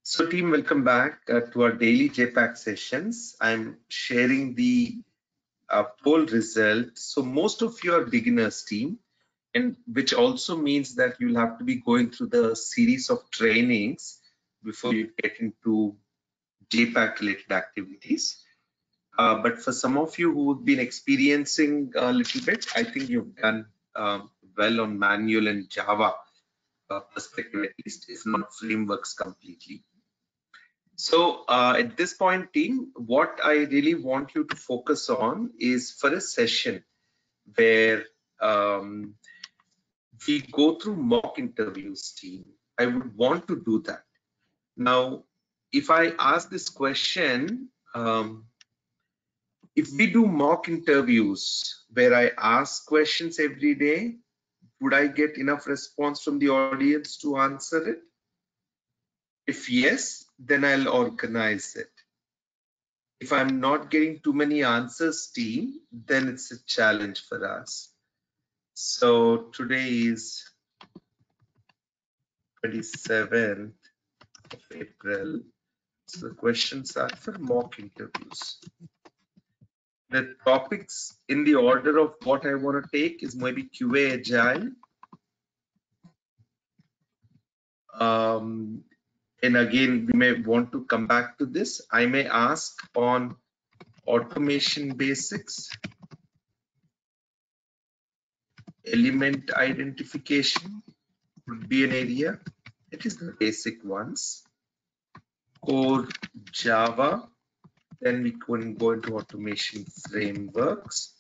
So team, welcome back to our daily JPAC sessions. I'm sharing the poll result. So most of you are beginners team, and which also means that you'll have to be going through the series of trainings before you get into JPAC related activities. But for some of you who've been experiencing a little bit, I think you've done well on manual and Java perspective, at least, if not frameworks completely. So at this point, team, what I really want you to focus on is for a session where we go through mock interviews, team. I would want to do that. Now, if I ask this question, if we do mock interviews where I ask questions every day, would I get enough response from the audience to answer it? If yes, then I'll organize it. If I'm not getting too many answers, team, then it's a challenge for us. So today is 27th of April. So the questions are for mock interviews. The topics in the order of what I want to take is maybe QA Agile. And again, we may want to come back to this. I may ask on automation basics, element identification would be an area. It is the basic ones. Core Java. Then we can go into automation frameworks.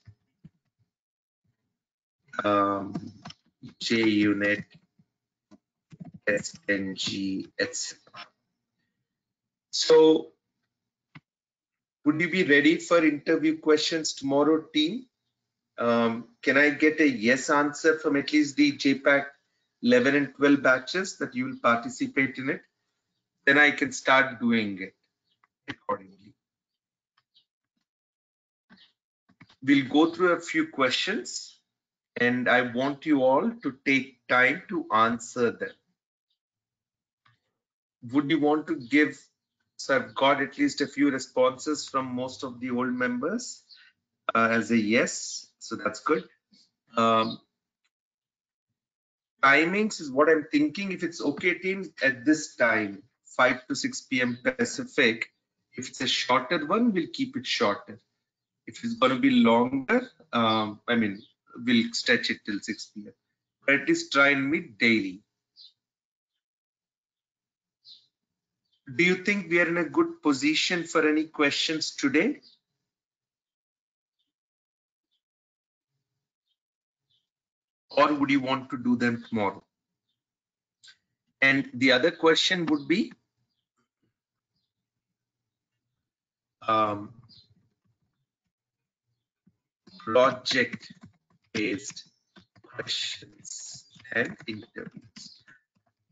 JUnit, SNG, etc. So, would you be ready for interview questions tomorrow, team? Can I get a yes answer from at least the JPAC 11 and 12 batches that you will participate in it? Then I can start doing it accordingly. We'll go through a few questions and I want you all to take time to answer them. Would you want to give? So I've got at least a few responses from most of the old members as a yes, so that's good. Timings is what I'm thinking. If it's okay, team, at this time, 5 to 6 p.m. Pacific. If it's a shorter one, we'll keep it shorter. If it's going to be longer, I mean, we'll stretch it till 6 p.m. But at least try and meet daily. Do you think we are in a good position for any questions today? Or would you want to do them tomorrow? And the other question would be, project-based questions and interviews.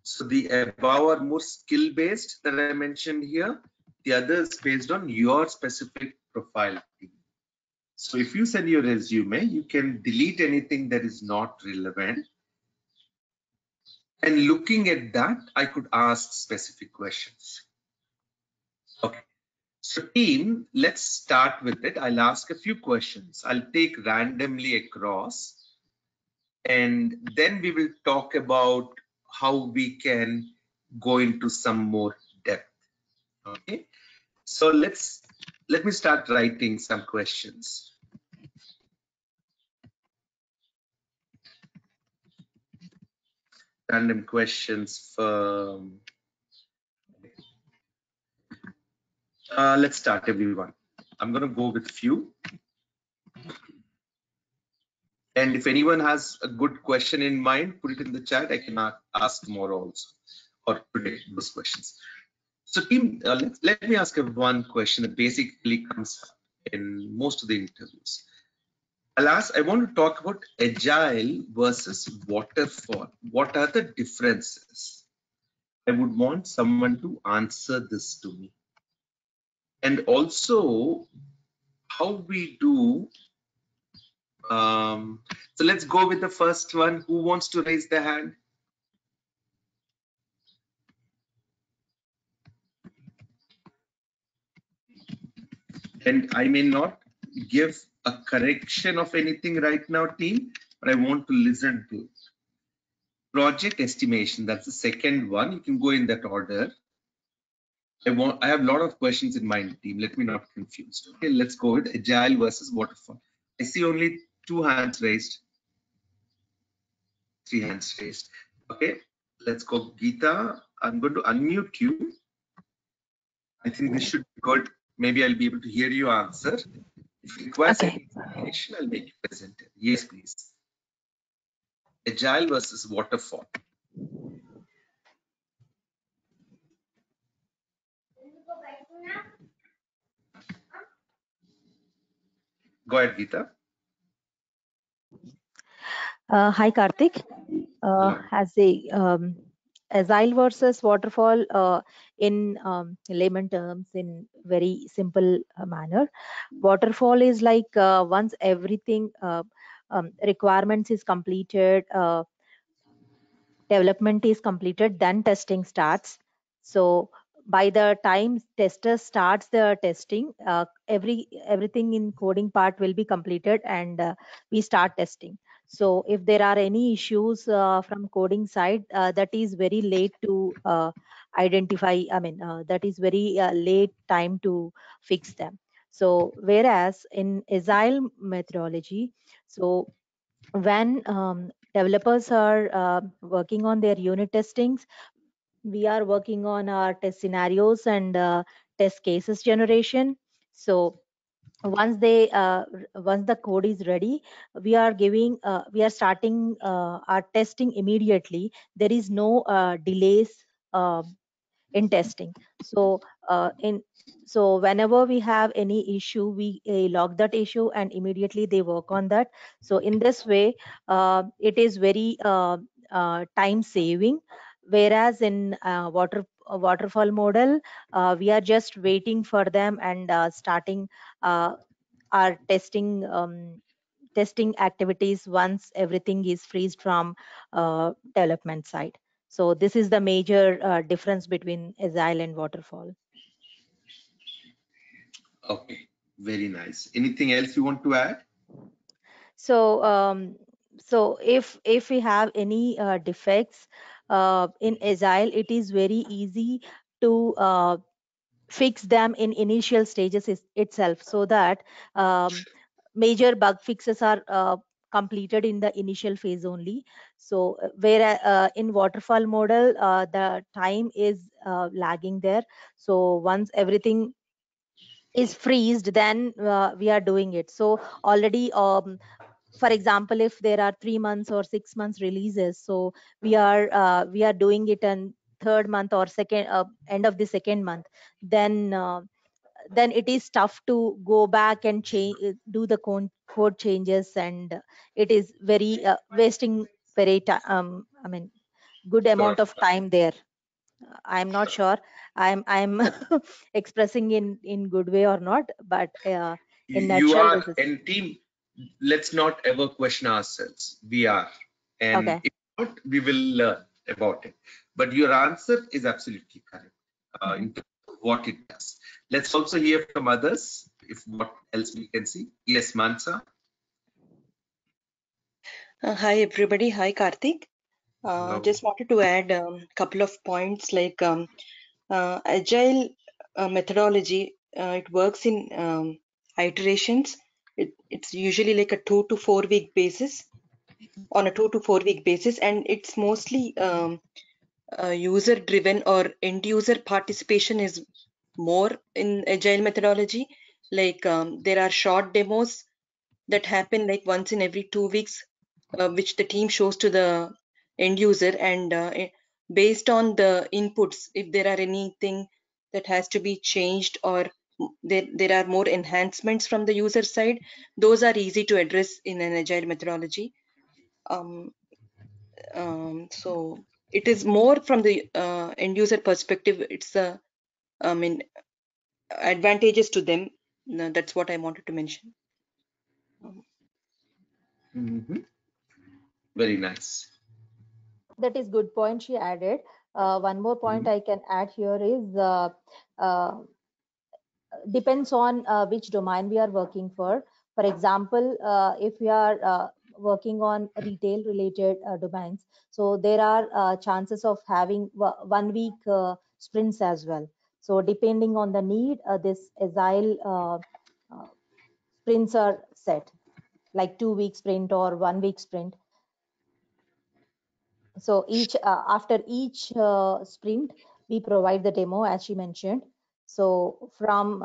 So the above are more skill-based that I mentioned here. The other is based on your specific profile. So if you send your resume, you can delete anything that is not relevant. And looking at that, I could ask specific questions. Okay. So team, let's start with it. I'll ask a few questions. I'll take randomly across and then we will talk about how we can go into some more depth. Okay. So let me start writing some questions. Random questions for let's start, everyone. I'm going to go with few. And if anyone has a good question in mind, put it in the chat. I can ask more also, or today those questions. So team, let me ask one question that basically comes up in most of the interviews. I want to talk about agile versus waterfall. What are the differences? I would want someone to answer this to me. And also how we do. So let's go with the first one. Who wants to raise their hand? And I may not give a correction of anything right now, team, but I want to listen to it. Project estimation, that's the second one. You can go in that order. I have a lot of questions in mind, team. Let me not confuse. Okay, let's go with agile versus waterfall. I see only 2 hands raised, 3 hands raised. Okay, let's go, Geeta. I'm going to unmute you. I think this should be good. Maybe I'll be able to hear you answer. If you require any information, I'll make you present it. Yes, please. Agile versus waterfall. Go ahead, Geeta. Hi, Karthik. As a agile versus waterfall, in layman terms, in very simple manner, waterfall is like once everything requirements is completed, development is completed, then testing starts. So by the time tester starts the testing, everything in coding part will be completed, and we start testing. So if there are any issues from coding side, that is very late to identify. I mean, that is very late time to fix them. So whereas in agile methodology, so when developers are working on their unit testings, we are working on our test scenarios and test cases generation. So once the code is ready, we are starting our testing immediately. There is no delays uh, in testing. So in so whenever we have any issue, we log that issue and immediately they work on that. So in this way, it is very time saving. Whereas in waterfall model, we are just waiting for them and starting our testing activities once everything is freezed from development side. So this is the major difference between agile and waterfall. Okay, very nice. Anything else you want to add? So if we have any defects in agile, it is very easy to fix them in initial stages itself, so that major bug fixes are completed in the initial phase only. So where in waterfall model, the time is lagging there. So once everything is freezed, then we are doing it. So already for example, if there are 3 months or 6 months releases, so we are doing it in third month or second end of the second month, then it is tough to go back and change, do the code changes, and it is very wasting very I mean good Sure. amount of time there. I'm not sure I'm expressing in good way or not, but in You nutshell, are, this is and team, let's not ever question ourselves. We are. And okay. if not, we will learn about it. But your answer is absolutely correct in terms of what it does. Let's also hear from others, if what else we can see. Yes, Mansa. Hi everybody. Hi Karthik. Hello. Just wanted to add a couple of points like agile methodology. It works in iterations. It's usually like a 2 to 4 week basis, on a 2 to 4 week basis, and it's mostly user driven, or end user participation is more in agile methodology. Like there are short demos that happen like once in every 2 weeks, which the team shows to the end user, and based on the inputs, if there are anything that has to be changed, or there are more enhancements from the user side, those are easy to address in an agile methodology. um, so it is more from the end user perspective. It's I mean advantages to them. That's what I wanted to mention. Very nice. That is good point she added. One more point I can add here is uh, depends on which domain we are working for. For example, if we are working on retail related domains, so there are chances of having 1 week sprints as well. So depending on the need, this agile sprints are set, like 2 week sprint or 1 week sprint. So each after each sprint, we provide the demo, as she mentioned. So from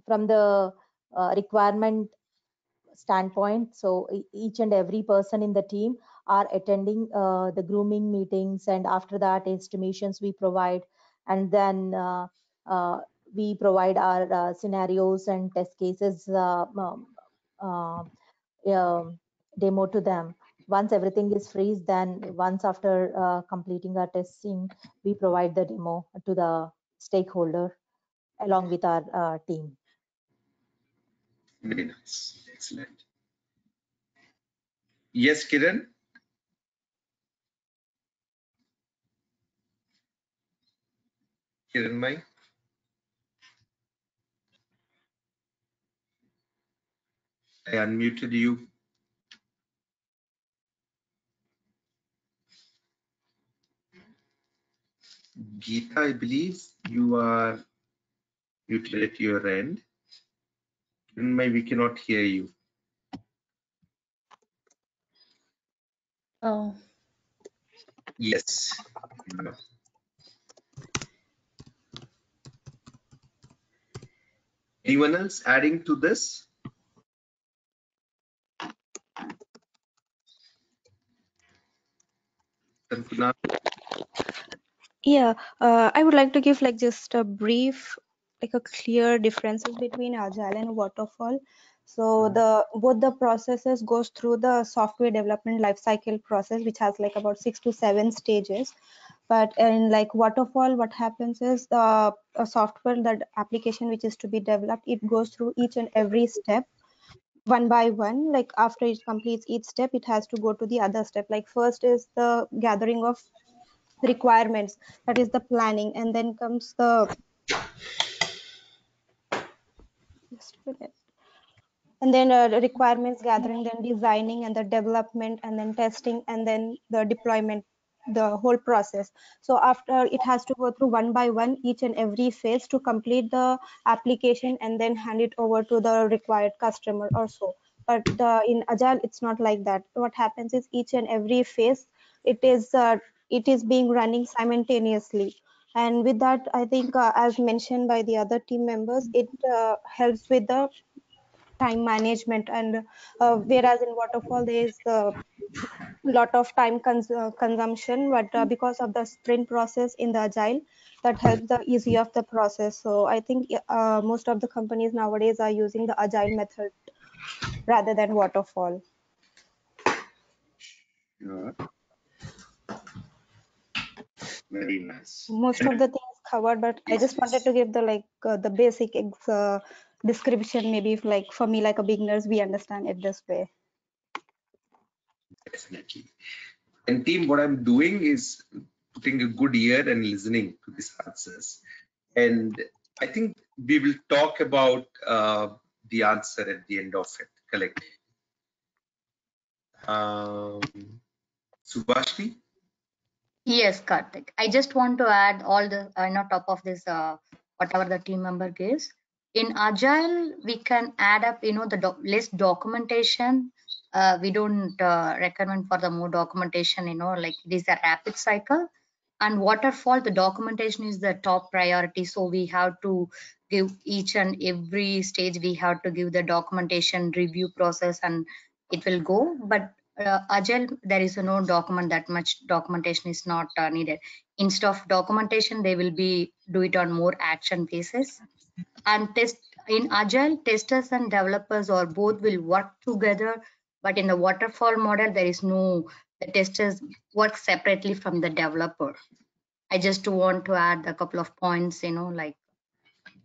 the requirement standpoint, so each and every person in the team are attending the grooming meetings, and after that estimations we provide, and then uh, we provide our scenarios and test cases uh, demo to them. Once everything is freeze, then once after completing our testing, we provide the demo to the stakeholder along with our team. Very nice. Excellent. Yes, Kiran? Kiran Mai? I unmuted you. Geeta, I believe you are muted at your end. Kiran Mai, we cannot hear you. Oh, Yes. Anyone else adding to this? Tanfuna? yeah. I would like to give like just a brief, like a clear differences between agile and waterfall. So the both the processes goes through the software development lifecycle process, which has like about 6 to 7 stages. But in like waterfall, what happens is the software, that application which is to be developed, it goes through each and every step one by one. Like after it completes each step, it has to go to the other step. Like first is the gathering of requirements, that is the planning, and then comes the just a minute. And then the requirements gathering, then designing, and the development, and then testing, and then the deployment, the whole process. So after, it has to go through one by one each and every phase to complete the application and then hand it over to the required customer or so. But in agile, it's not like that. What happens is each and every phase, it is being running simultaneously. And with that, I think as mentioned by the other team members, it helps with the time management. And whereas in waterfall there is a lot of time consumption, but because of the sprint process in the agile, that helps the easy of the process. So I think most of the companies nowadays are using the agile method rather than waterfall. Sure. Very nice. Most of the things covered, but I just wanted to give the like the basic description, maybe if, like for me, like a beginners, we understand it this way. Definitely. And team, what I'm doing is putting a good ear and listening to these answers. And I think we will talk about the answer at the end of it collectively. Subhashri? Yes, Karthik. I just want to add all the top of this whatever the team member gives. In Agile, we can add up the less documentation. We don't recommend for the more documentation. Like it is a rapid cycle. And waterfall, the documentation is the top priority. So we have to give each and every stage. We have to give the documentation review process, and it will go. But agile, there is no document, that much documentation is not needed. Instead of documentation, they will be do it on more action basis. And test in agile, testers and developers or both will work together, but in the waterfall model there is no, the testers work separately from the developer. I just want to add a couple of points, like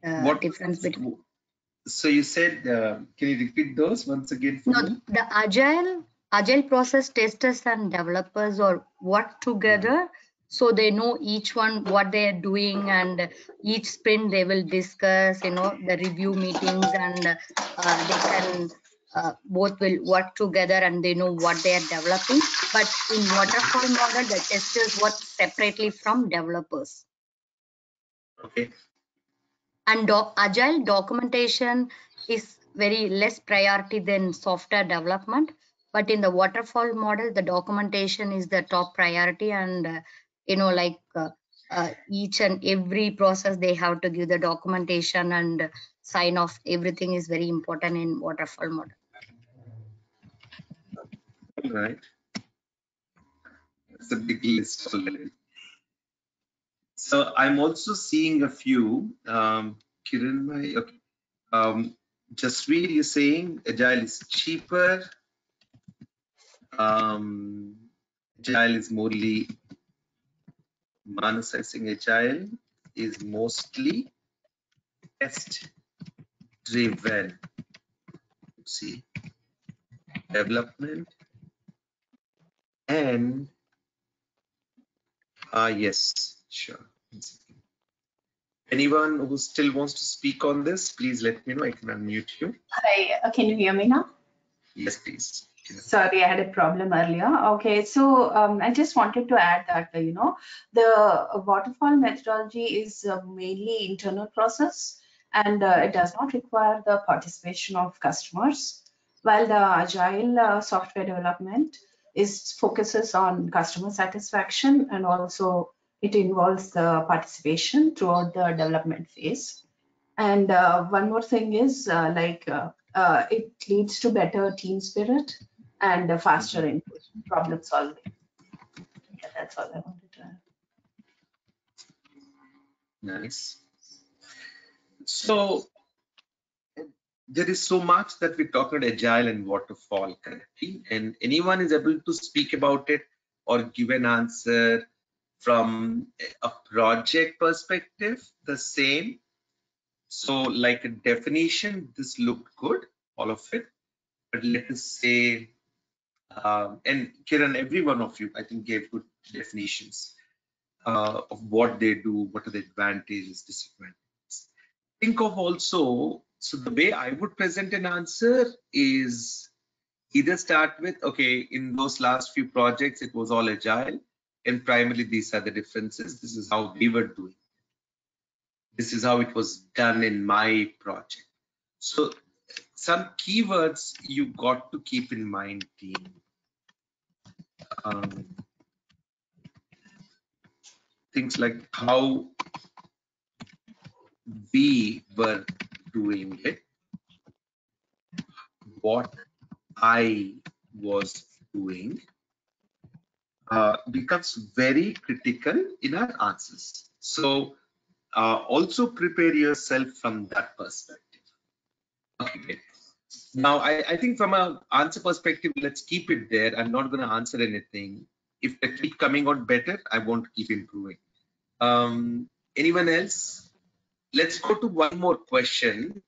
What difference between. So you said, can you repeat those once again for me? The agile process, testers and developers or work together, so they know each one what they are doing, and each sprint they will discuss, the review meetings, and they can both will work together and they know what they are developing. But in waterfall model, the testers work separately from developers. Okay. And agile documentation is very less priority than software development, but in the waterfall model, the documentation is the top priority, and each and every process they have to give the documentation and sign off. Everything is very important in waterfall model. All right. That's a big list already. So I'm also seeing a few. Kiran, okay. Jasveer, you're saying Agile is cheaper. Agile is morely. Manas, I think Agile is mostly test driven. See, development and yes, sure. Anyone who still wants to speak on this, please let me know. I can unmute you. Hi, can you hear me now? Yes, please. Sorry, I had a problem earlier. Okay, so I just wanted to add that, the waterfall methodology is mainly internal process, and it does not require the participation of customers, while the agile software development focuses on customer satisfaction, and also it involves the participation throughout the development phase. And one more thing is it leads to better team spirit and faster input, problem solving. Yeah, that's all I wanted to add. Nice. So there is so much that we talked about agile and waterfall correctly, and anyone is able to speak about it or give an answer from a project perspective, the same. So like a definition, this looked good, all of it, but let us say, and Kiran, every one of you, I think, gave good definitions of what they do, what are the advantages, disadvantages. Think of also, so the way I would present an answer is either start with, okay, in those last few projects, it was all agile, and primarily these are the differences. This is how we were doing. This is how it was done in my project. So some keywords you got to keep in mind, team. Things like how we were doing it, what I was doing, becomes very critical in our answers. So also prepare yourself from that perspective. Okay. Now, I think from an answer perspective, let's keep it there. I'm not going to answer anything. If they keep coming out better, I want to keep improving. Anyone else? Let's go to one more question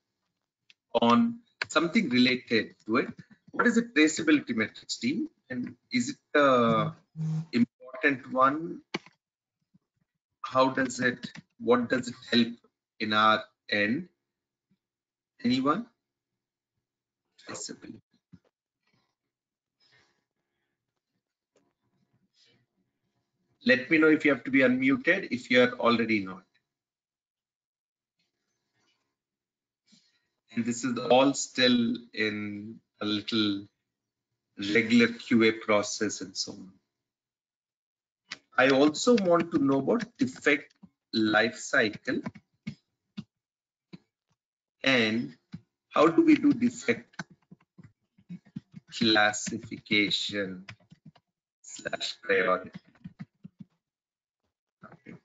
on something related to it. What is the traceability metrics, team? And is it the important one? How does it, what does it help in our end? Anyone? Traceability. Let me know if you have to be unmuted, if you're already not. And this is all still in a little regular QA process and so on. I also want to know about defect life cycle and how do we do defect classification / priority. Okay.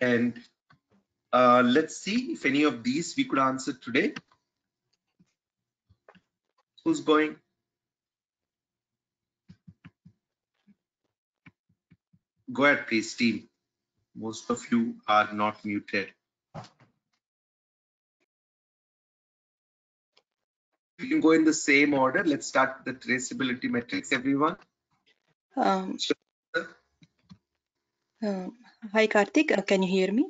And let's see if any of these we could answer today. Who's going? Go ahead, please, team. Most of you are not muted. You can go in the same order. Let's start with the traceability metrics, everyone. Um, Sure. Hi, Karthik. Can you hear me?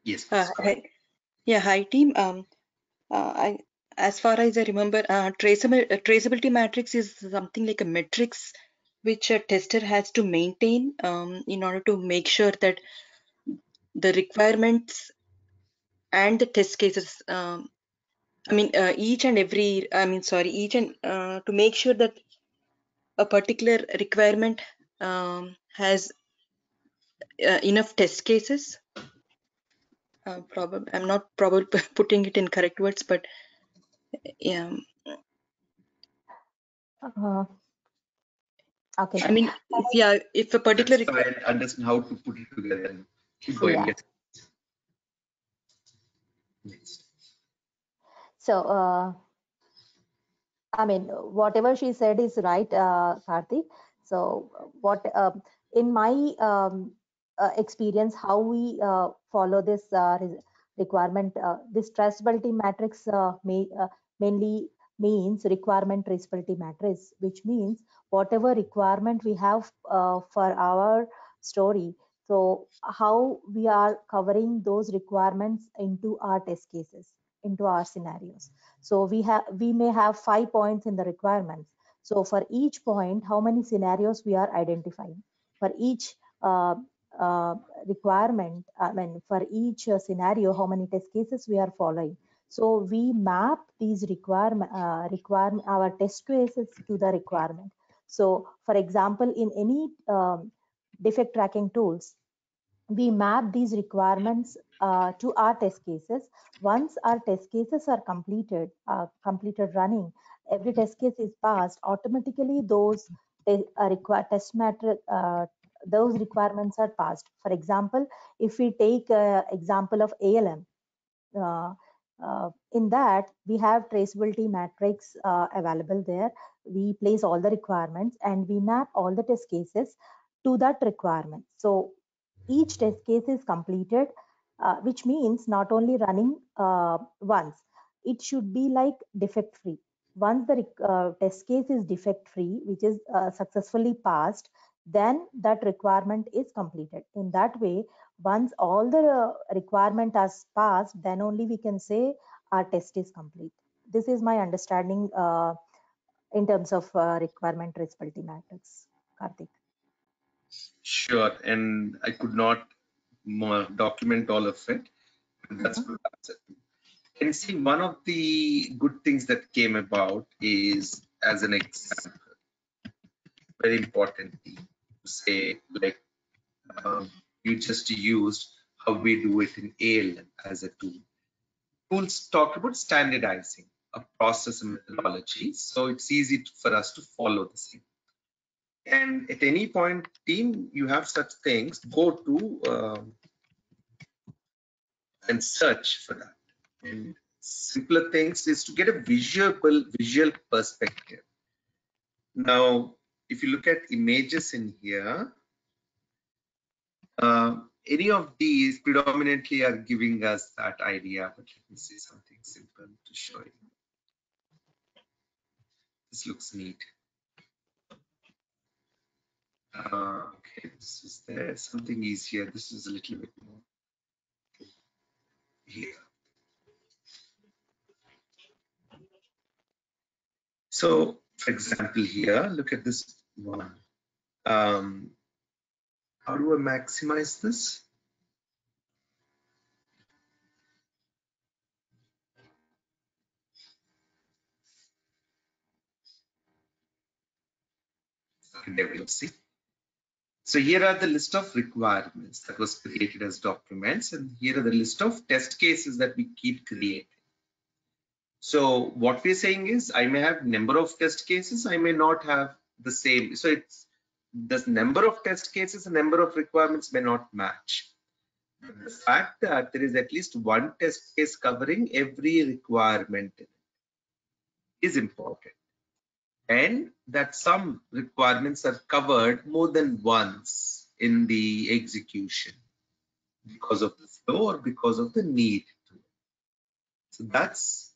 Yes, please. Yeah, hi, team. As far as I remember, traceability matrix is something like a matrix which a tester has to maintain in order to make sure that the requirements and the test cases, each and to make sure that a particular requirement has enough test cases. I'm not probably putting it in correct words, but yeah. Okay. I mean, if a particular I understand how to put it together. Keep going. Yeah. Yes. Next. So, I mean, whatever she said is right, Karthik. So, what in my experience, how we follow this requirement, this traceability matrix mainly means requirement traceability matrix, which means whatever requirement we have for our story. So, how we are covering those requirements into our test cases, into our scenarios. So we may have 5 points in the requirements. So for each point, how many scenarios we are identifying? For each requirement, for each scenario, how many test cases we are following? So we map these our test cases to the requirement. So for example, in any defect tracking tools, we map these requirements to our test cases. Once our test cases are completed running, every test case is passed, automatically those test matter those requirements are passed. For example, if we take example of ALM, in that we have traceability matrix available there. We place all the requirements and we map all the test cases to that requirement. So each test case is completed, which means not only running once, it should be like defect free. Once the test case is defect free, which is successfully passed, then that requirement is completed. In that way, once all the requirement has passed, then only we can say our test is complete. This is my understanding in terms of requirement traceability matrix. Karthik. Sure, and I could not document all of it. That's good answer. And see, one of the good things that came about is, as an example, very importantly, to say, like, you just used how we do it in ALM as a tool. Tools talk about standardizing a process and methodology, so it's easy for us to follow the same. And at any point, team, you have such things, go to and search for that. And simpler things is to get a visual perspective. Now, if you look at images in here, any of these predominantly are giving us that idea, but let me see something simple to show you. This looks neat. Okay, this is there, something easier. This is a little bit more here. So, for example, here, look at this one. How do I maximize this? There we go, see. So here are the list of requirements that was created as documents, and here are the list of test cases that we keep creating. So what we're saying is, I may have number of test cases, I may not have the same. So it's the number of test cases, the number of requirements may not match. The fact that there is at least one test case covering every requirement is important, and that some requirements are covered more than once in the execution because of the flow or because of the need. So that's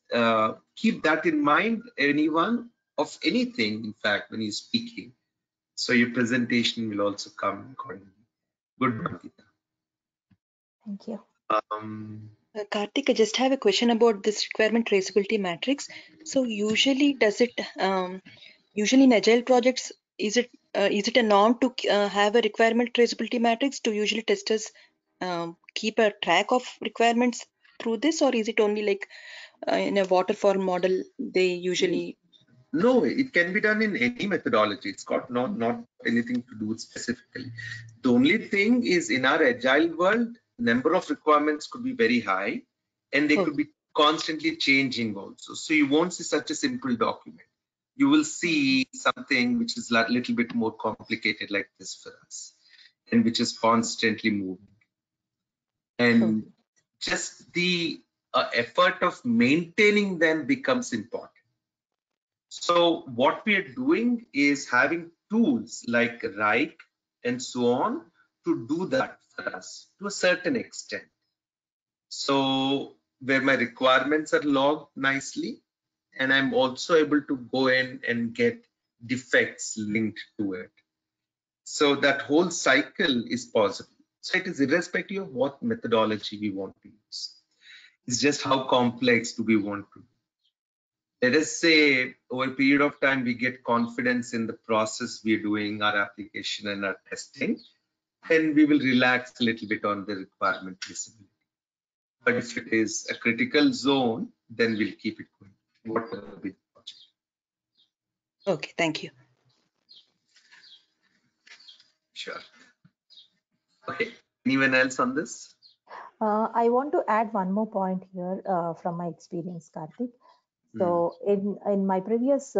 keep that in mind, anyone of anything, in fact, when you're speaking. So your presentation will also come accordingly. Good one, Geeta. Thank you. Karthik, I just have a question about this requirement traceability matrix. So usually, does it usually in agile projects is it a norm to have a requirement traceability matrix? Do usually testers keep a track of requirements through this, or is it only like in a waterfall model they usually? No, it can be done in any methodology. It's got not anything to do specifically. The only thing is, in our agile world, number of requirements could be very high, and they could be constantly changing also. So you won't see such a simple document. You will see something which is a little bit more complicated like this for us, and which is constantly moving. And just the effort of maintaining them becomes important. So what we are doing is having tools like Rike and so on to do that for us to a certain extent. So where my requirements are logged nicely, and I'm also able to go in and get defects linked to it. So that whole cycle is possible. So it is irrespective of what methodology we want to use. It's just how complex do we want to do. Let us say over a period of time we get confidence in the process we're doing, our application and our testing, then we will relax a little bit on the requirement traceability. But if it is a critical zone, then we'll keep it going, whatever be the project. Okay, thank you. Sure. Okay, anyone else on this? I want to add one more point here from my experience, Karthik. So in my previous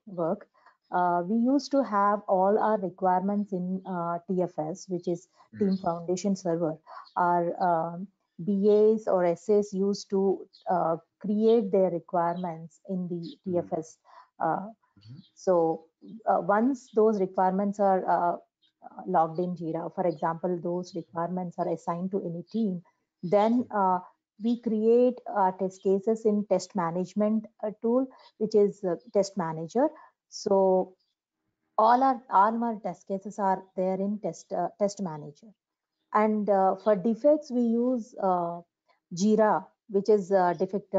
work, we used to have all our requirements in TFS, which is Team Foundation Server. Our BAs or SAs used to create their requirements in the TFS. So once those requirements are logged in Jira, for example, those requirements are assigned to any team, then we create test cases in test management tool, which is test manager. So all our test cases are there in test manager. And for defects, we use Jira, which is a defect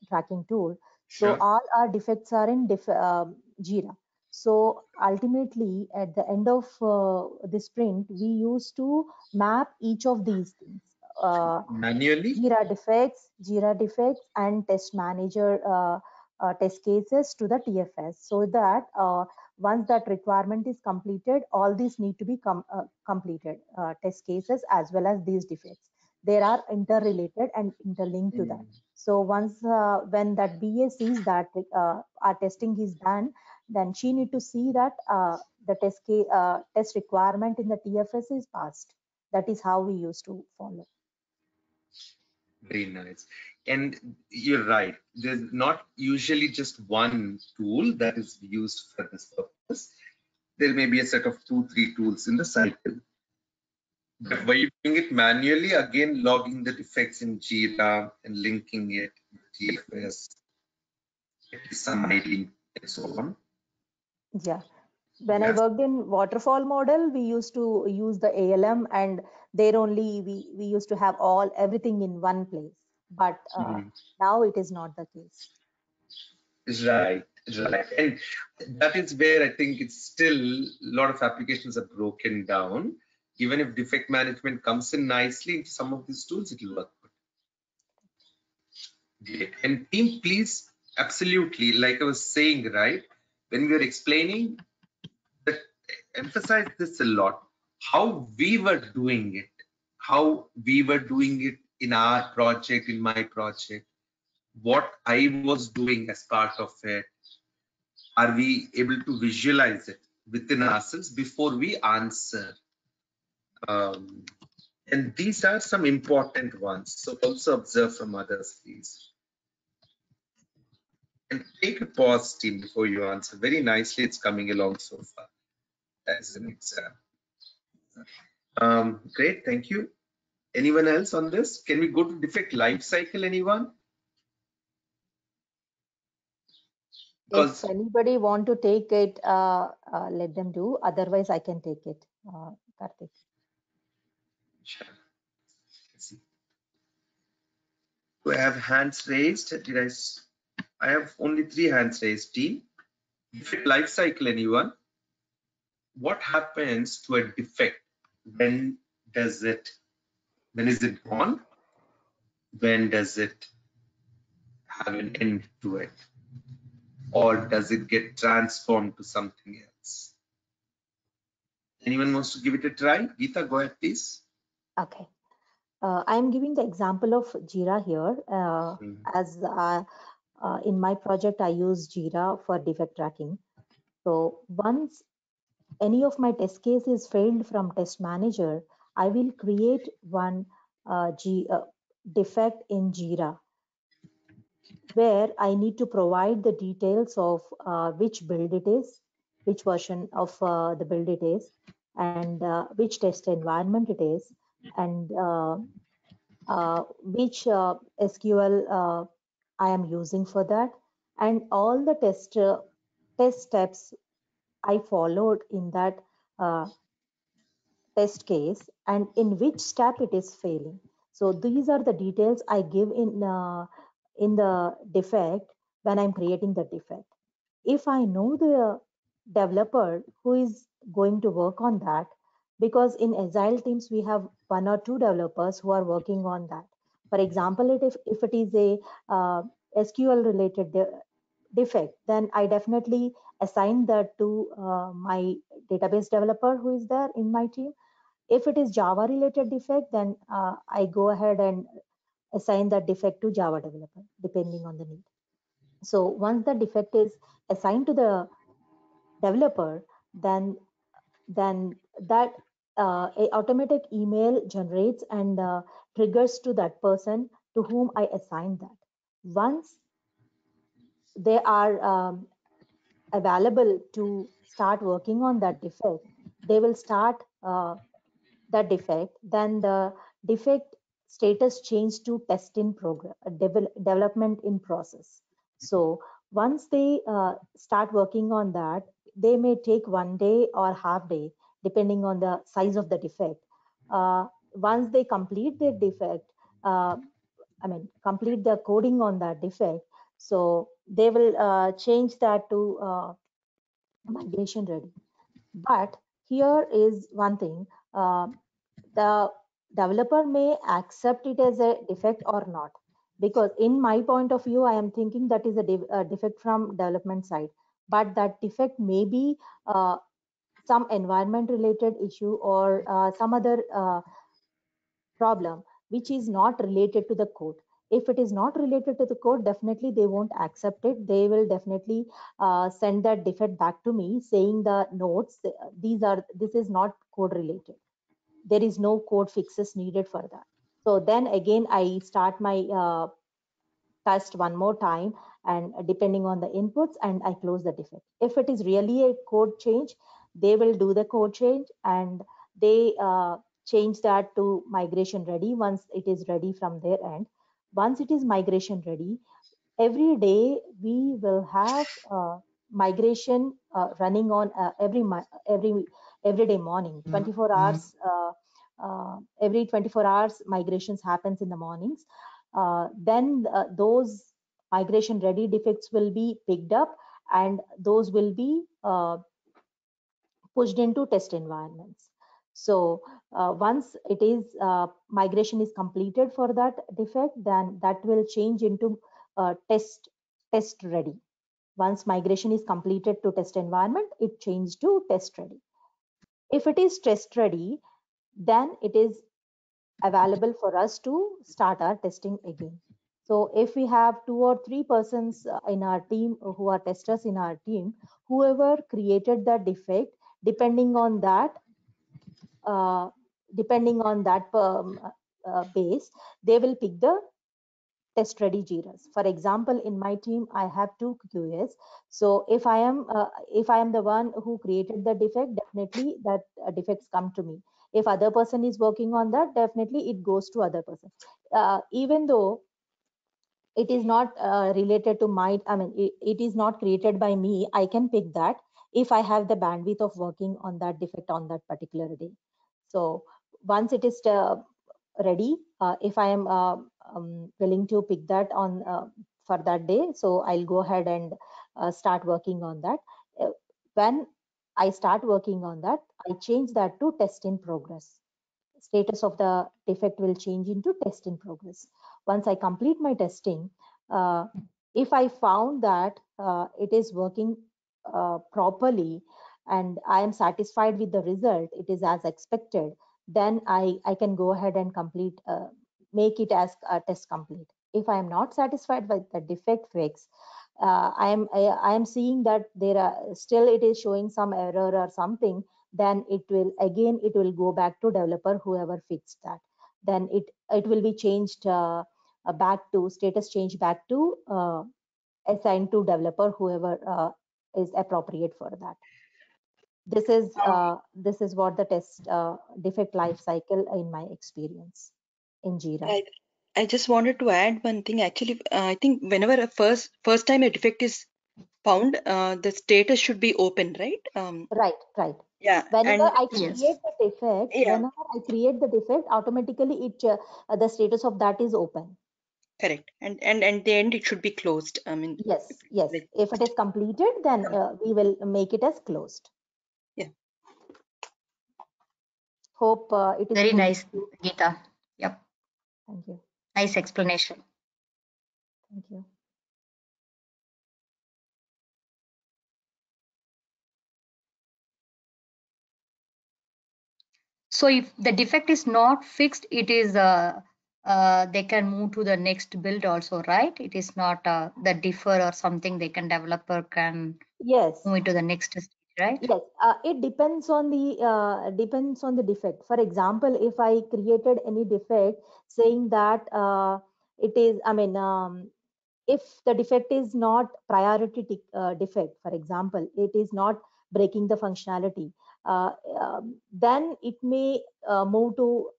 tracking tool. So Sure. all our defects are in Jira. So ultimately, at the end of the sprint, we used to map each of these things. Manually? Jira defects, and test manager test cases to the TFS, so that once that requirement is completed, all these need to be completed, test cases as well as these defects. They are interrelated and interlinked to that. So once when that BA sees that our testing is done, then she need to see that the test requirement in the TFS is passed. That is how we used to follow. Very nice. And you're right. There's not usually just one tool that is used for this purpose. There may be a set of 2-3 tools in the cycle. But by doing it manually, again, logging the defects in Jira and linking it with TFS, some ID and so on. Yeah. When I worked in waterfall model, we used to use the ALM, and there only we used to have everything in one place. But now it is not the case. Right. And that is where I think it's still a lot of applications are broken down. Even if defect management comes in nicely into some of these tools, it will work good. And team, please, absolutely, like I was saying, right, when we were explaining, emphasize this a lot, how we were doing it in our project, in my project, what I was doing as part of it. Are we able to visualize it within ourselves before we answer? And these are some important ones. So also observe from others, please. And take a pause, team, before you answer. Very nicely, it's coming along so far as an exam. Great, thank you. Anyone else on this? Can we go to defect life cycle, anyone? If anybody want to take it, let them do. Otherwise, I can take it, Karthik. Sure. See. Do I have hands raised? I have only 3 hands raised, team. Defect life cycle, anyone? What happens to a defect? When is it gone? When does it have an end to it? Or does it get transformed to something else? Anyone wants to give it a try? Geeta, go ahead, please. Okay. I'm giving the example of Jira here. As in my project, I use Jira for defect tracking. So once any of my test cases failed from test manager, I will create one defect in Jira where I need to provide the details of which build it is, which version of the build it is, and which test environment it is, and which SQL I am using for that, and all the test steps I followed in that uh, test case, and in which step it is failing. So these are the details I give in the defect when I'm creating the defect. If I know the developer who is going to work on that, because in agile teams we have 1 or 2 developers who are working on that. For example, if it is a SQL related defect, then I definitely assign that to my database developer who is there in my team. If it is Java related defect, then I go ahead and assign that defect to Java developer, depending on the need. So once the defect is assigned to the developer, then that a automatic email generates and triggers to that person to whom I assigned that. Once they are available to start working on that defect, they will start that defect. Then the defect status change to test in progress, development in process. So once they start working on that, they may take 1 day or half day, depending on the size of the defect. Once they complete their defect, complete the coding on that defect, so they will change that to migration ready. But here is one thing, the developer may accept it as a defect or not, because in my point of view, I am thinking that is a defect from development side, but that defect may be some environment related issue or some other problem which is not related to the code. If it is not related to the code, definitely they won't accept it. They will definitely send that defect back to me saying the notes, this is not code related. There is no code fixes needed for that. So then again, I start my test one more time, and depending on the inputs, and I close the defect. If it is really a code change, they will do the code change, and they change that to migration ready once it is ready from their end. Once it is migration ready, every day we will have migration running on every day morning, 24 hours. Every 24 hours migrations happens in the mornings. Then those migration ready defects will be picked up, and those will be pushed into test environments. So once it is migration is completed for that defect, then that will change into test ready. Once migration is completed to test environment, it changed to test ready. If it is test ready, then it is available for us to start our testing again. So if we have 2 or 3 persons in our team who are testers in our team, whoever created that defect, depending on that base, they will pick the test ready Jiras. For example, in my team, I have 2 QAs. So if I am the one who created the defect, definitely that defects come to me. If other person is working on that, definitely it goes to other person. Even though it is not related to my, it is not created by me, I can pick that if I have the bandwidth of working on that defect on that particular day. So once it is ready, if I am willing to pick that on for that day, so I'll go ahead and start working on that. When I start working on that, I change that to test in progress. Status of the defect will change into test in progress. Once I complete my testing, if I found that it is working properly and I am satisfied with the result, it is as expected, then I can go ahead and complete, make it as a test complete. If I am not satisfied with the defect fix, I am seeing that there are still it is showing some error or something, then it will go back to developer whoever fixed that. Then it will be changed back to status change back to assigned to developer whoever is appropriate for that. This is what the test defect life cycle in my experience in Jira. I just wanted to add one thing. Actually, I think whenever a first time a defect is found, the status should be open, right? Right. Yeah. Whenever And I Yes. create the defect, yeah, whenever I create the defect, automatically the status of that is open. correct. And at the end, it should be closed. I mean, Yes. like, If it is completed, then we will make it as closed. yeah. Hope it is Very clear. nice, Geeta. Yep. Thank you. Nice explanation. Thank you. So if the defect is not fixed, it is they can move to the next build also, right? It is not the defer or something. They can developer can Yes. move it to the next stage, right? Yes, it depends on the defect. For example, if I created any defect saying that it is, if the defect is not priority defect, for example, it is not breaking the functionality, then it may move to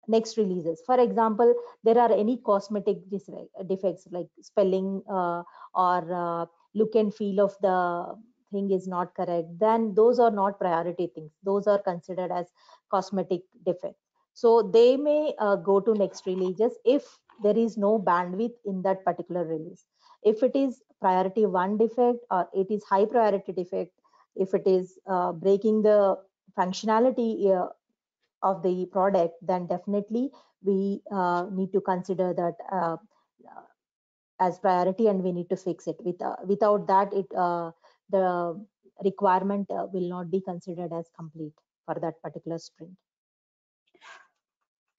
next releases. For example, there are any cosmetic defects like spelling or look and feel of the thing is not correct, then those are not priority things. Those are considered as cosmetic defects. So they may go to next releases if there is no bandwidth in that particular release. If it is priority 1 defect or it is high priority defect, if it is breaking the functionality of the product, then definitely we need to consider that as priority and we need to fix it. Without that, the requirement will not be considered as complete for that particular sprint.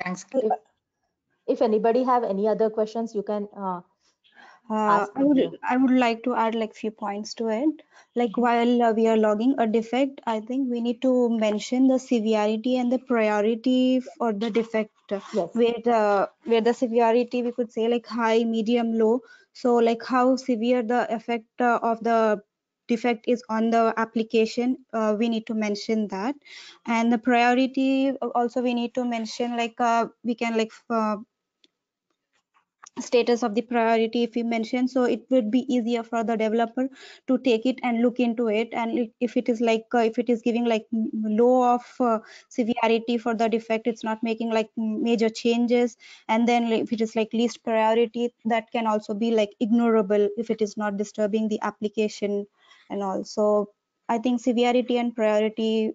Thanks. If anybody have any other questions, you can ask. I would like to add like few points to it. Like while we are logging a defect, I think we need to mention the severity and the priority for the defect. Yes. Where the severity we could say like high, medium, low. So like how severe the effect of the defect is on the application, we need to mention that. And the priority also we need to mention like we can like status of the priority if we mention, so it would be easier for the developer to take it and look into it. And if it is like if it is giving like low of severity for the defect, it's not making like major changes, and then if it is like least priority, that can also be like ignorable if it is not disturbing the application. And also I think severity and priority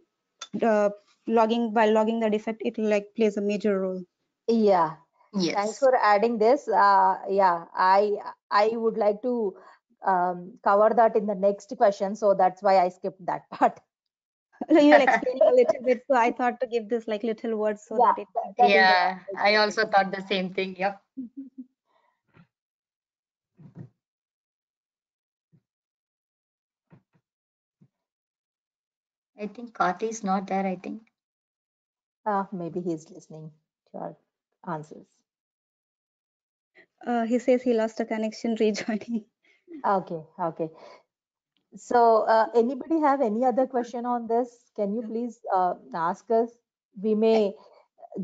logging the defect, it like plays a major role. Yeah. Thanks Yes. for adding this. Yeah, I would like to cover that in the next question, so that's why I skipped that part. You were explaining a little bit, so I thought to give this like little words so Yeah, that it that is Yeah, I also thought the same thing. Yep. I think Kati is not there, I think. maybe he's listening to our answers. he says he lost a connection rejoining. Okay. So anybody have any other question on this? Can you please ask us? We may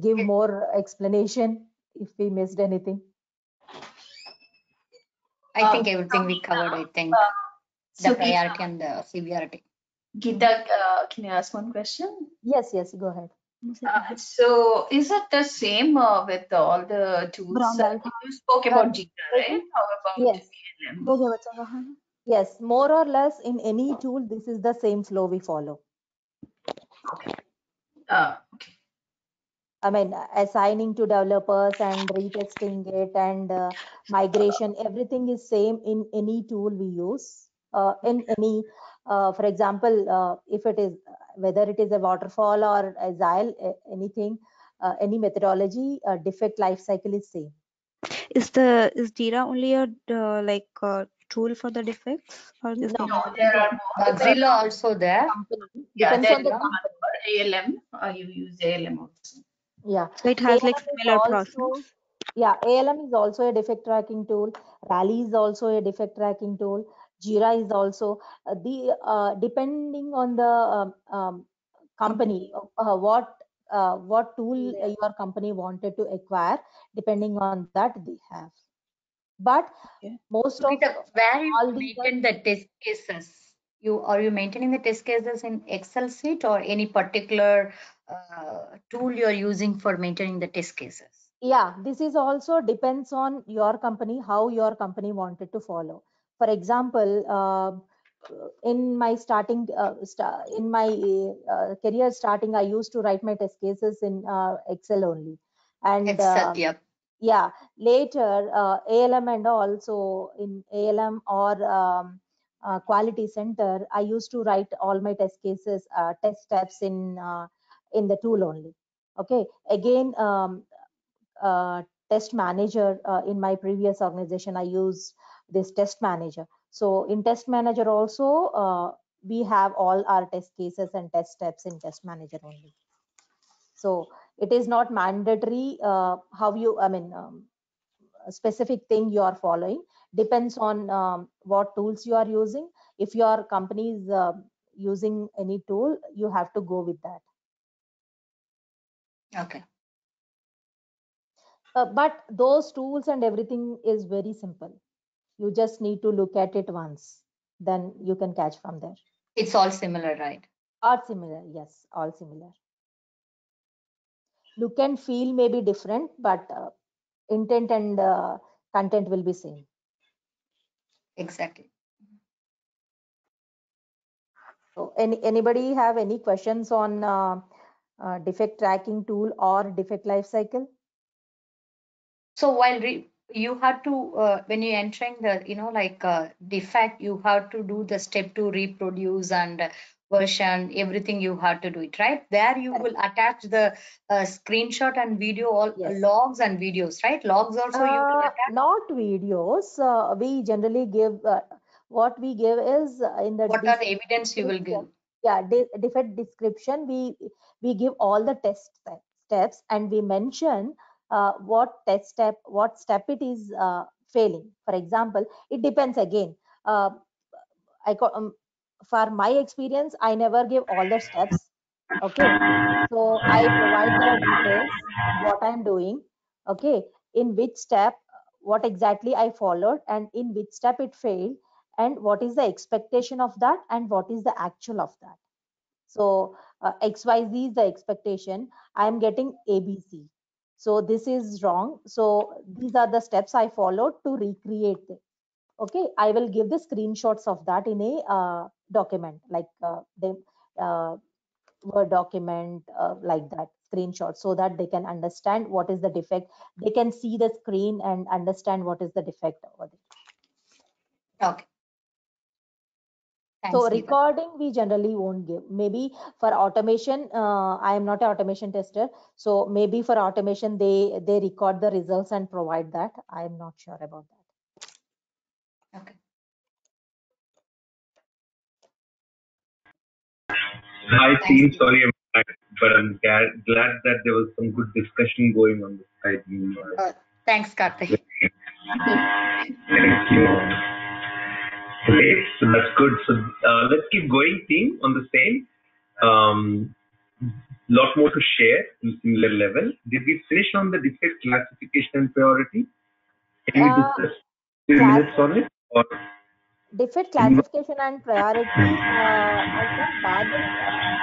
give more explanation if we missed anything. I think everything we covered, I think. So The priority and the severity. Geeta, can I ask one question? Yes, go ahead. So is it the same with all the tools? Brown belt. You spoke about Jira, right? How about Yes. ALM? Yes, more or less in any tool, this is the same flow we follow. Okay. Okay. I mean, assigning to developers and retesting it and migration, everything is same in any tool we use. In any, for example, if it is, whether it is a waterfall or agile, anything, any methodology, defect lifecycle is same. Is Jira only a tool for the defects, or this No, No, there are more. Bugzilla also there. company. Yeah, Depends there on the is company. ALM. You use ALM also. Yeah. So it has like ALM is similar process. also, yeah, ALM is also a defect tracking tool. Rally is also a defect tracking tool. Jira is also depending on the company, what tool your company wanted to acquire. Depending on that, they have. But Okay. most of Where you all these maintain the test cases? Are you maintaining the test cases in Excel sheet or any particular tool you're using for maintaining the test cases? Yeah, this is also depends on your company, how your company wanted to follow. For example, in my career starting, I used to write my test cases in Excel only, and Excel, yep. yeah, later ALM and also in ALM or quality center, I used to write all my test cases, test steps in the tool only. Okay, again. Test manager in my previous organization, I use this test manager. So in test manager also, we have all our test cases and test steps in test manager only. So it is not mandatory how you, I mean, a specific thing you are following. Depends on what tools you are using. If your company is using any tool, you have to go with that. Okay. But those tools and everything is very simple. You just need to look at it once, then you can catch from there. It's all similar, right? Or similar, yes, all similar. Look and feel may be different, but intent and content will be same. Exactly. So anybody have any questions on defect tracking tool or defect lifecycle? So while you have to when you entering the defect, you have to do the step to reproduce and version, everything you have to do it, right? There you will attach the screenshot and video, all Yes. logs and videos, right? Logs also you will attach. Not videos. We generally give what we give is in the What are the evidence you will give? Yeah, defect description. We give all the test steps and we mention what step it is failing. For example, it depends again. For my experience, I never give all the steps. Okay, so I provide the details what I'm doing. Okay, in which step, what exactly I followed, and in which step it failed, and what is the expectation of that, and what is the actual of that. So XYZ is the expectation. I'm getting ABC. So this is wrong. So these are the steps I followed to recreate it. Okay, I will give the screenshots of that in a document, like the Word document, like that screenshot, so that they can understand what is the defect. They can see the screen and understand what is the defect over there. Okay. Thanks, So Deepak. recording we generally won't give. Maybe for automation, I am not an automation tester, so maybe for automation they record the results and provide that. I am not sure about that. Okay. Hi, Thanks, team. Deepak. Sorry, I'm back, but I'm glad that there was some good discussion going on this side. Thanks, Karthik. Thank you. Great. So that's good. So let's keep going, team, on the same. Lot more to share in similar level. Did we finish on the defect classification and priority? Can we discuss 2 minutes on it? Or Defect classification and priority. I think Badal,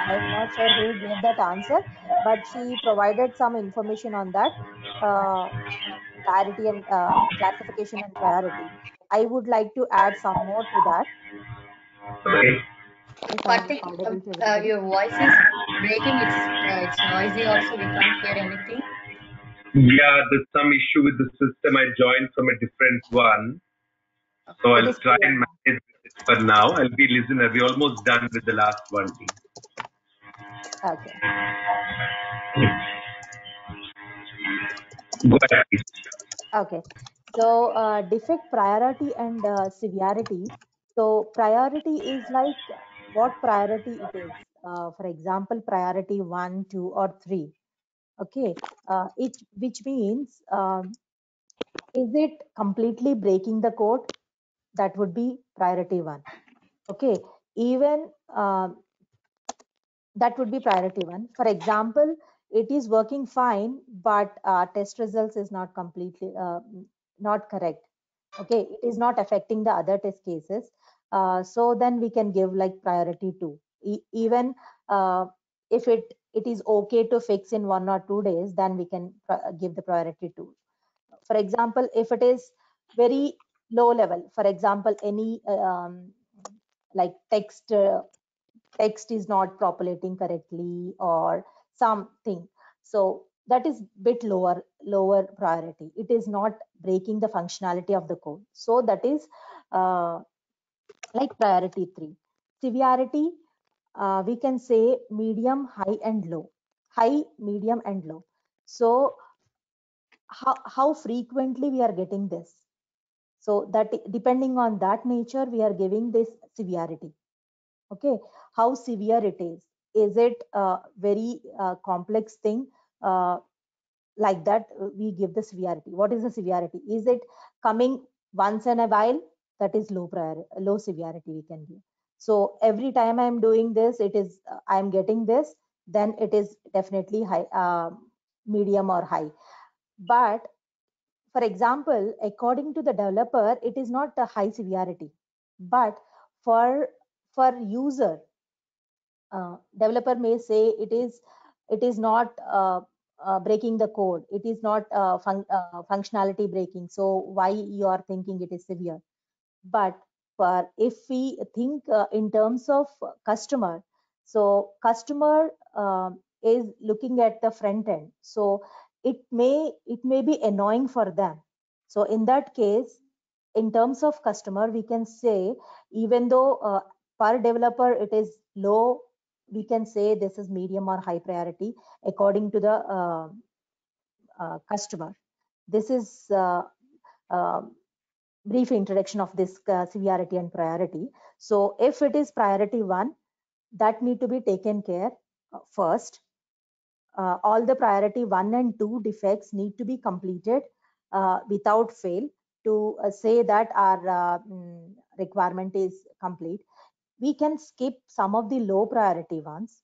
I'm not sure who gave that answer, but she provided some information on that. Clarity and classification and priority. I would like to add some more to that Okay. if I'm Karthik, audible to everybody. your voice is breaking. It's noisy. Also, we can't hear anything. Yeah, there's some issue with the system. I joined from a different one. So It I'll is try clear and now. manage it for now. I'll be listener. We're almost done with the last one team. Okay. Go ahead, please. Okay. So defect priority and severity. So priority is like what priority it is. For example, priority 1, 2, or 3. Okay. Which means is it completely breaking the code? That would be priority 1. Okay. Even that would be priority 1. For example, it is working fine, but test results is not completely not correct. Okay, it is not affecting the other test cases. So then we can give like priority 2. Even if it is okay to fix in 1 or 2 days, then we can give the priority 2. For example, if it is very low level, for example, any like text is not populating correctly or something, so that is bit lower priority. It is not breaking the functionality of the code, so that is uh, like priority 3. Severity, we can say medium, high and low. High, medium and low. So how frequently we are getting this, so that depending on that nature we are giving this severity. Okay, how severe it is it a very complex thing, uh, like that we give the severity. What is the severity? Is it coming once in a while? That is low severity we can give. So every time I'm doing this, it is I'm getting this, then it is definitely high, medium or high. But for example, according to the developer, it is not a high severity, but for user, developer may say it is not breaking the code, it is not functionality breaking, so why you are thinking it is severe. But for if we think in terms of customer, so customer is looking at the front end, so it may be annoying for them. So in that case, in terms of customer, we can say even though per developer it is low, we can say this is medium or high priority according to the customer. This is brief introduction of this severity and priority. So if it is priority 1, that need to be taken care first. All the priority 1 and 2 defects need to be completed without fail to say that our requirement is complete. We can skip some of the low priority ones.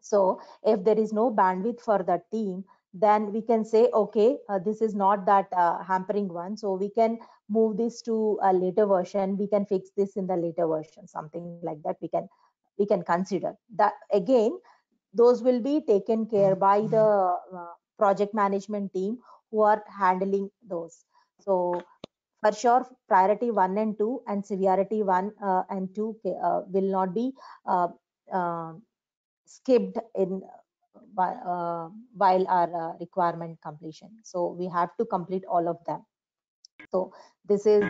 So if there is no bandwidth for that team, then we can say, okay, this is not that hampering one. So we can move this to a later version. We can fix this in the later version, something like that. We can consider that. Again, those will be taken care by the project management team who are handling those. So for sure, priority 1 and 2 and severity 1 and 2 will not be uh, uh, skipped in while our requirement completion. So we have to complete all of them. So this is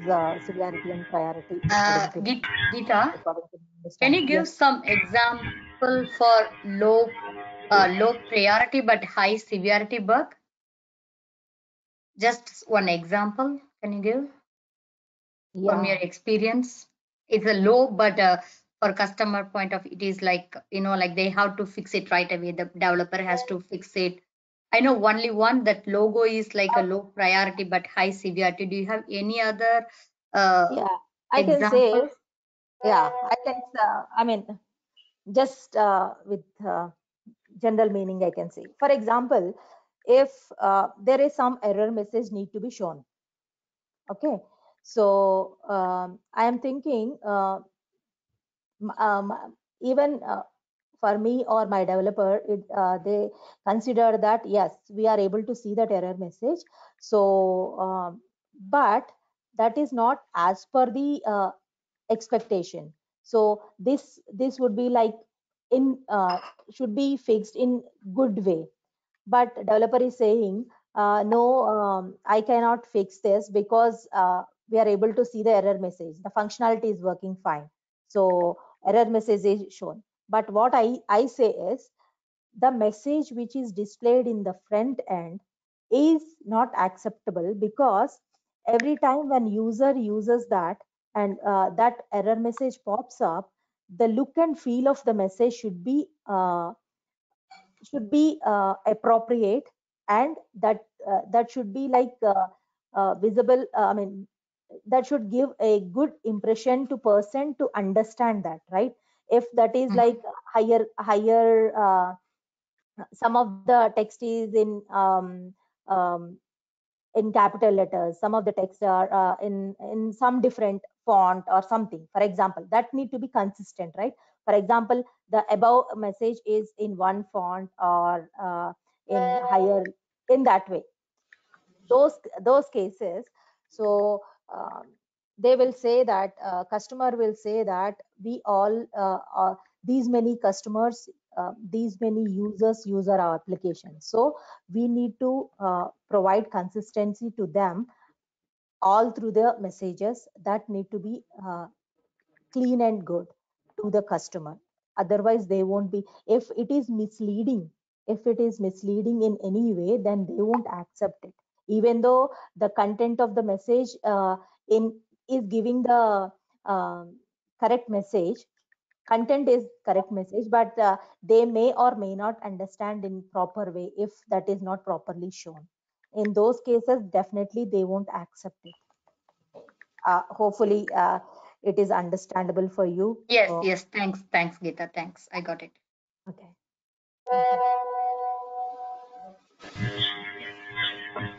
severity and priority according to Geeta, according to can understanding. you give Yes. some example for low priority but high severity bug? Just one example, can you give from your Yeah. experience? It's a low, but for customer point of it is like, like they have to fix it right away. The developer has to fix it. I know only one that logo is like a low priority but high severity. Do you have any other Yeah. I can say, example? yeah, I can, I mean, just with general meaning, I can say. For example, if there is some error message need to be shown. Okay. So I am thinking even for me or my developer, they consider that yes, we are able to see that error message. So, but that is not as per the expectation. So this would be like in should be fixed in good way. But developer is saying no, I cannot fix this because we are able to see the error message. The functionality is working fine. So error message is shown. But what I say is the message which is displayed in the front end is not acceptable, because every time when user uses that and that error message pops up, the look and feel of the message should be appropriate, and that should be like visible. I mean, that should give a good impression to person to understand that, right? If that is like higher some of the text is um, in capital letters, some of the text are in some different font or something, for example, that need to be consistent, right? For example, the above message is in one font or in higher, in that way, those cases. So they will say that customer will say that we all these many customers, these many users use our application, so we need to provide consistency to them all through the messages that need to be clean and good to the customer. Otherwise they won't be, if it is misleading, if it is misleading in any way, then they won't accept it, even though the content of the message in is giving the correct message, content is correct message, but they may or may not understand in proper way if that is not properly shown. In those cases definitely they won't accept it. Hopefully it is understandable for you. Yes, yes. Thanks, Geeta. Thanks. I got it. Okay.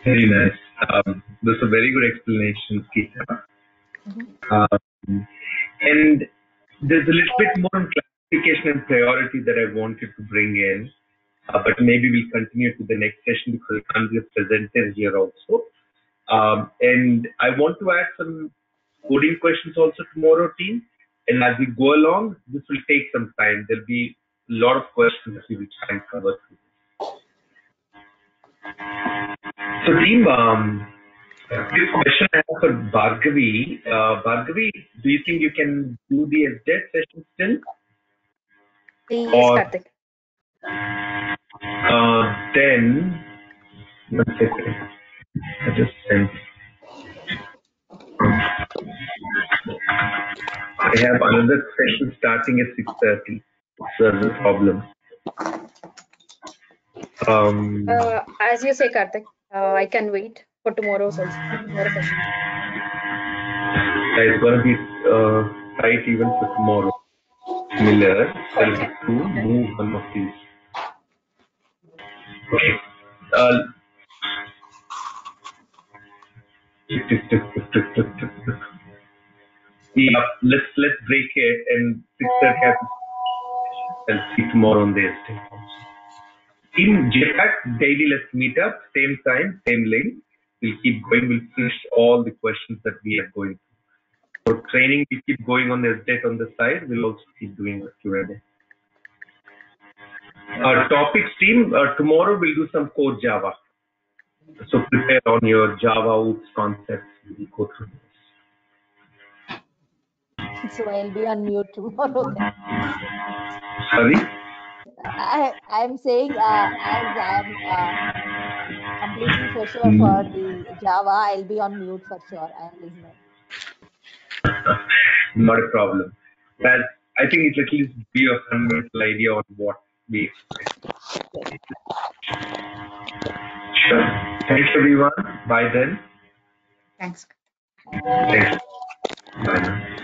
Very nice. Those are very good explanations, Geeta. And there's a little bit more on classification and priority that I wanted to bring in, but maybe we'll continue to the next session because I can't be a presenter here also. And I want to add some coding questions also tomorrow, team. And as we go along, this will take some time. There'll be a lot of questions that we will try and cover. So, team, this question I have for Bhargavi. Bhargavi, do you think you can do the SDET session still? Yes, Karthik. Then, one second. I just sent. I have another session starting at 6:30. So that's a problem. As you say, Karthik, I can wait for tomorrow's also. Tomorrow session. It's going to be tight even for tomorrow. Similar. I'll have to move one of these. Okay. Yeah, let's break it and 6:30. I'll see tomorrow on the SDET. In JPAC daily, let's meet up, same time, same link. We'll keep going. We'll finish all the questions that we are going through. For training, we keep going on the SDET on the side. We'll also keep doing the Q&A. Topics team, tomorrow we'll do some core Java. So prepare on your Java OOPS concepts. We'll go through this. So I'll be on mute tomorrow. Sorry? I'm saying as I'm completely for sure for the Java, I'll be on mute for sure. I am listening. Not a problem. But I think it at least be a fundamental idea on what we expect. Sure. Thanks everyone. Bye then. Thanks. Thanks. Bye now.